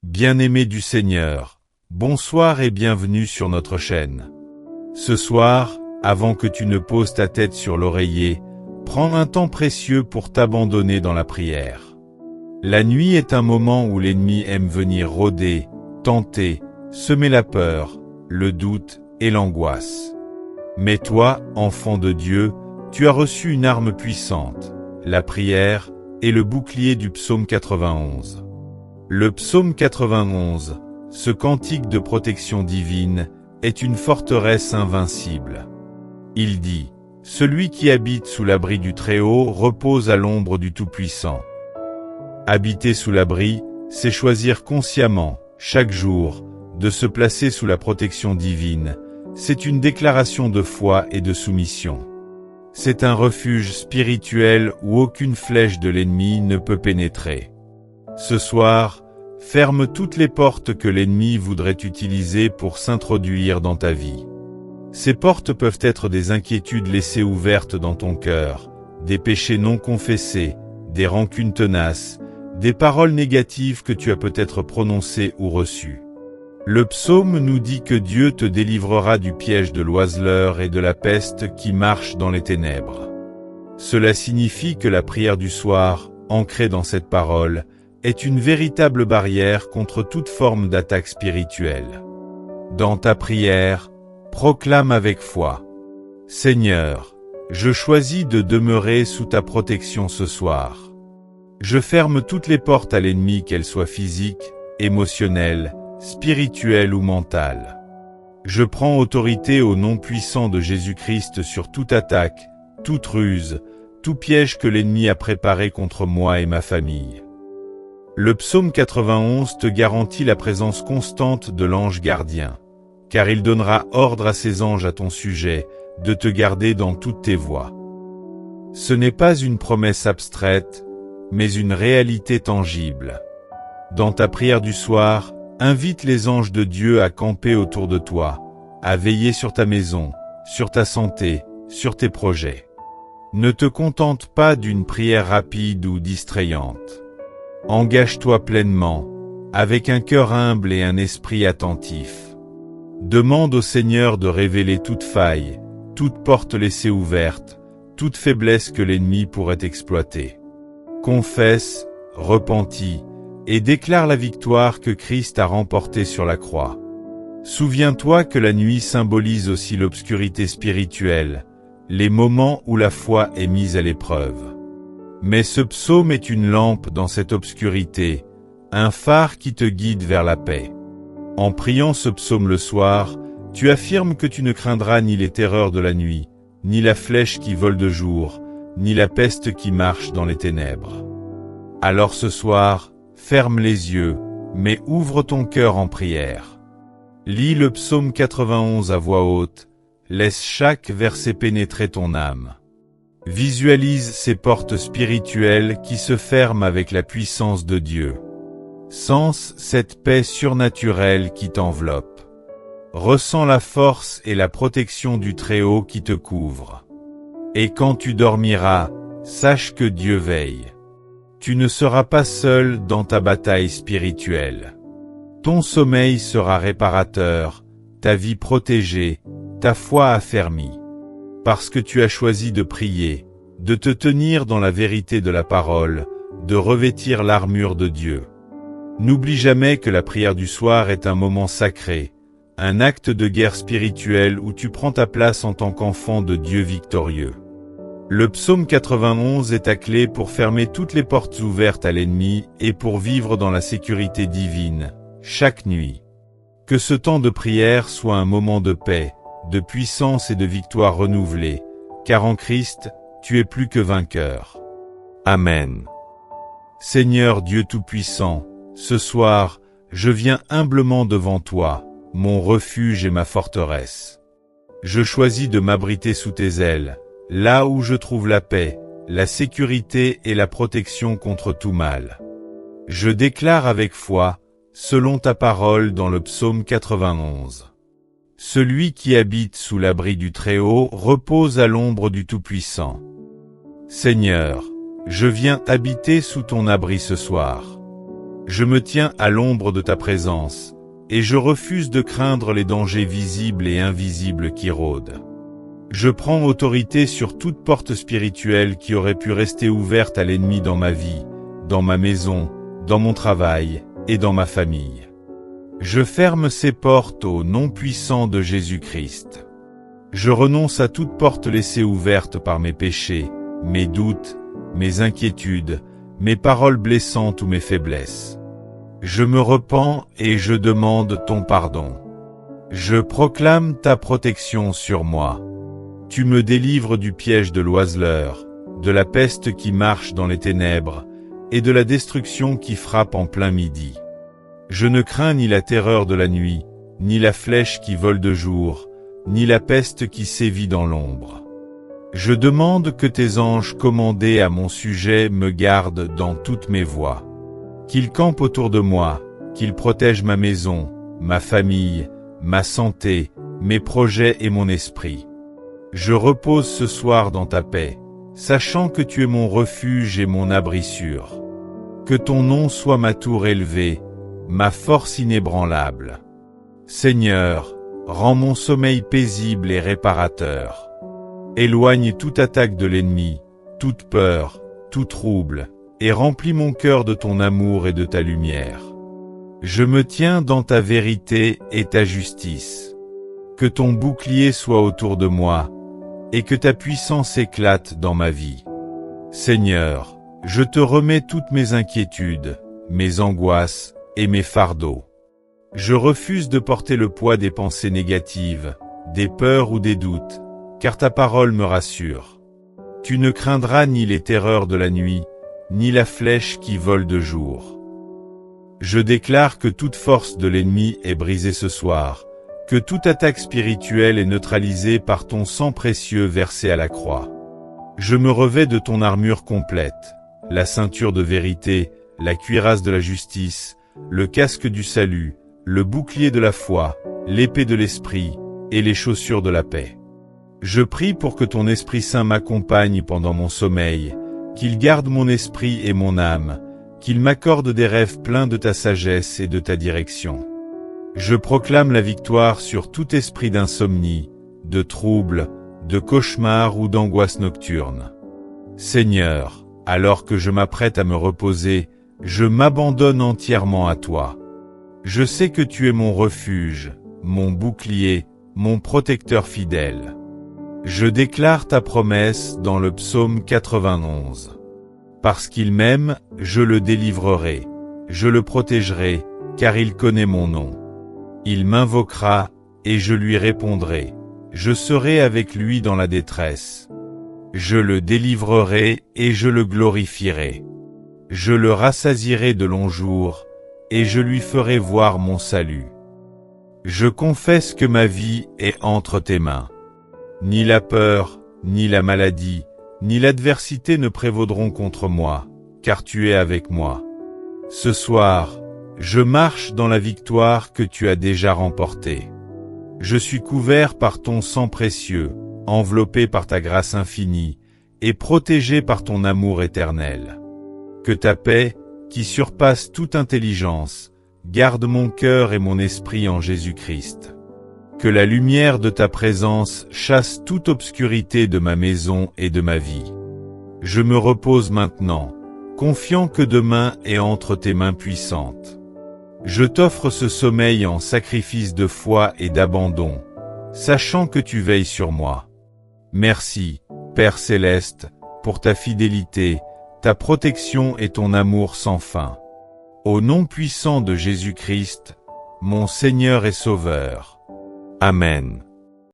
Bien-aimés du Seigneur, bonsoir et bienvenue sur notre chaîne. Ce soir, avant que tu ne poses ta tête sur l'oreiller, prends un temps précieux pour t'abandonner dans la prière. La nuit est un moment où l'ennemi aime venir rôder, tenter, semer la peur, le doute et l'angoisse. Mais toi, enfant de Dieu, tu as reçu une arme puissante, la prière et le bouclier du psaume 91. Le psaume 91, ce cantique de protection divine, est une forteresse invincible. Il dit, « Celui qui habite sous l'abri du Très-Haut repose à l'ombre du Tout-Puissant ». Habiter sous l'abri, c'est choisir consciemment, chaque jour, de se placer sous la protection divine. C'est une déclaration de foi et de soumission. C'est un refuge spirituel où aucune flèche de l'ennemi ne peut pénétrer. Ce soir, ferme toutes les portes que l'ennemi voudrait utiliser pour s'introduire dans ta vie. Ces portes peuvent être des inquiétudes laissées ouvertes dans ton cœur, des péchés non confessés, des rancunes tenaces, des paroles négatives que tu as peut-être prononcées ou reçues. Le psaume nous dit que Dieu te délivrera du piège de l'oiseleur et de la peste qui marche dans les ténèbres. Cela signifie que la prière du soir, ancrée dans cette parole, est une véritable barrière contre toute forme d'attaque spirituelle. Dans ta prière, proclame avec foi. Seigneur, je choisis de demeurer sous ta protection ce soir. Je ferme toutes les portes à l'ennemi, qu'elles soient physiques, émotionnelles, spirituelles ou mentales. Je prends autorité au nom puissant de Jésus-Christ sur toute attaque, toute ruse, tout piège que l'ennemi a préparé contre moi et ma famille. Le psaume 91 te garantit la présence constante de l'ange gardien, car il donnera ordre à ses anges à ton sujet, de te garder dans toutes tes voies. Ce n'est pas une promesse abstraite, mais une réalité tangible. Dans ta prière du soir, invite les anges de Dieu à camper autour de toi, à veiller sur ta maison, sur ta santé, sur tes projets. Ne te contente pas d'une prière rapide ou distrayante. Engage-toi pleinement, avec un cœur humble et un esprit attentif. Demande au Seigneur de révéler toute faille, toute porte laissée ouverte, toute faiblesse que l'ennemi pourrait exploiter. Confesse, repentis, et déclare la victoire que Christ a remportée sur la croix. Souviens-toi que la nuit symbolise aussi l'obscurité spirituelle, les moments où la foi est mise à l'épreuve. Mais ce psaume est une lampe dans cette obscurité, un phare qui te guide vers la paix. En priant ce psaume le soir, tu affirmes que tu ne craindras ni les terreurs de la nuit, ni la flèche qui vole de jour, ni la peste qui marche dans les ténèbres. Alors ce soir, ferme les yeux, mais ouvre ton cœur en prière. Lis le psaume 91 à voix haute, laisse chaque verset pénétrer ton âme. Visualise ces portes spirituelles qui se ferment avec la puissance de Dieu. Sens cette paix surnaturelle qui t'enveloppe. Ressens la force et la protection du Très-Haut qui te couvre. Et quand tu dormiras, sache que Dieu veille. Tu ne seras pas seul dans ta bataille spirituelle. Ton sommeil sera réparateur, ta vie protégée, ta foi affermie. Parce que tu as choisi de prier, de te tenir dans la vérité de la parole, de revêtir l'armure de Dieu. N'oublie jamais que la prière du soir est un moment sacré, un acte de guerre spirituelle où tu prends ta place en tant qu'enfant de Dieu victorieux. Le psaume 91 est ta clé pour fermer toutes les portes ouvertes à l'ennemi et pour vivre dans la sécurité divine, chaque nuit. Que ce temps de prière soit un moment de paix, de puissance et de victoire renouvelée, car en Christ, tu es plus que vainqueur. Amen. Seigneur Dieu Tout-Puissant, ce soir, je viens humblement devant toi, mon refuge et ma forteresse. Je choisis de m'abriter sous tes ailes, là où je trouve la paix, la sécurité et la protection contre tout mal. Je déclare avec foi, selon ta parole dans le psaume 91. Celui qui habite sous l'abri du Très-Haut repose à l'ombre du Tout-Puissant. Seigneur, je viens habiter sous ton abri ce soir. Je me tiens à l'ombre de ta présence, et je refuse de craindre les dangers visibles et invisibles qui rôdent. Je prends autorité sur toute porte spirituelle qui aurait pu rester ouverte à l'ennemi dans ma vie, dans ma maison, dans mon travail et dans ma famille. Je ferme ces portes au nom puissant de Jésus-Christ. Je renonce à toute porte laissée ouverte par mes péchés, mes doutes, mes inquiétudes, mes paroles blessantes ou mes faiblesses. Je me repens et je demande ton pardon. Je proclame ta protection sur moi. Tu me délivres du piège de l'oiseleur, de la peste qui marche dans les ténèbres, et de la destruction qui frappe en plein midi. Je ne crains ni la terreur de la nuit, ni la flèche qui vole de jour, ni la peste qui sévit dans l'ombre. Je demande que tes anges commandés à mon sujet me gardent dans toutes mes voies. Qu'ils campent autour de moi, qu'ils protègent ma maison, ma famille, ma santé, mes projets et mon esprit. Je repose ce soir dans ta paix, sachant que tu es mon refuge et mon abri sûr. Que ton nom soit ma tour élevée, ma force inébranlable. Seigneur, rends mon sommeil paisible et réparateur. Éloigne toute attaque de l'ennemi, toute peur, tout trouble, et remplis mon cœur de ton amour et de ta lumière. Je me tiens dans ta vérité et ta justice. Que ton bouclier soit autour de moi, et que ta puissance éclate dans ma vie. Seigneur, je te remets toutes mes inquiétudes, mes angoisses et mes fardeaux. Je refuse de porter le poids des pensées négatives, des peurs ou des doutes, car ta parole me rassure. Tu ne craindras ni les terreurs de la nuit, ni la flèche qui vole de jour. Je déclare que toute force de l'ennemi est brisée ce soir, que toute attaque spirituelle est neutralisée par ton sang précieux versé à la croix. Je me revêts de ton armure complète, la ceinture de vérité, la cuirasse de la justice, le casque du salut, le bouclier de la foi, l'épée de l'esprit et les chaussures de la paix. Je prie pour que ton Esprit Saint m'accompagne pendant mon sommeil, qu'il garde mon esprit et mon âme, qu'il m'accorde des rêves pleins de ta sagesse et de ta direction. Je proclame la victoire sur tout esprit d'insomnie, de trouble, de cauchemar ou d'angoisse nocturne. Seigneur, alors que je m'apprête à me reposer, je m'abandonne entièrement à toi. Je sais que tu es mon refuge, mon bouclier, mon protecteur fidèle. Je déclare ta promesse dans le psaume 91. Parce qu'il m'aime, je le délivrerai, je le protégerai, car il connaît mon nom. Il m'invoquera, et je lui répondrai. Je serai avec lui dans la détresse. Je le délivrerai, et je le glorifierai. Je le rassasierai de longs jours, et je lui ferai voir mon salut. Je confesse que ma vie est entre tes mains. Ni la peur, ni la maladie, ni l'adversité ne prévaudront contre moi, car tu es avec moi. Ce soir, je marche dans la victoire que tu as déjà remportée. Je suis couvert par ton sang précieux, enveloppé par ta grâce infinie, et protégé par ton amour éternel. Que ta paix, qui surpasse toute intelligence, garde mon cœur et mon esprit en Jésus-Christ. Que la lumière de ta présence chasse toute obscurité de ma maison et de ma vie. Je me repose maintenant, confiant que demain est entre tes mains puissantes. Je t'offre ce sommeil en sacrifice de foi et d'abandon, sachant que tu veilles sur moi. Merci, Père Céleste, pour ta fidélité, ta protection et ton amour sans fin. Au nom puissant de Jésus-Christ, mon Seigneur et Sauveur. Amen.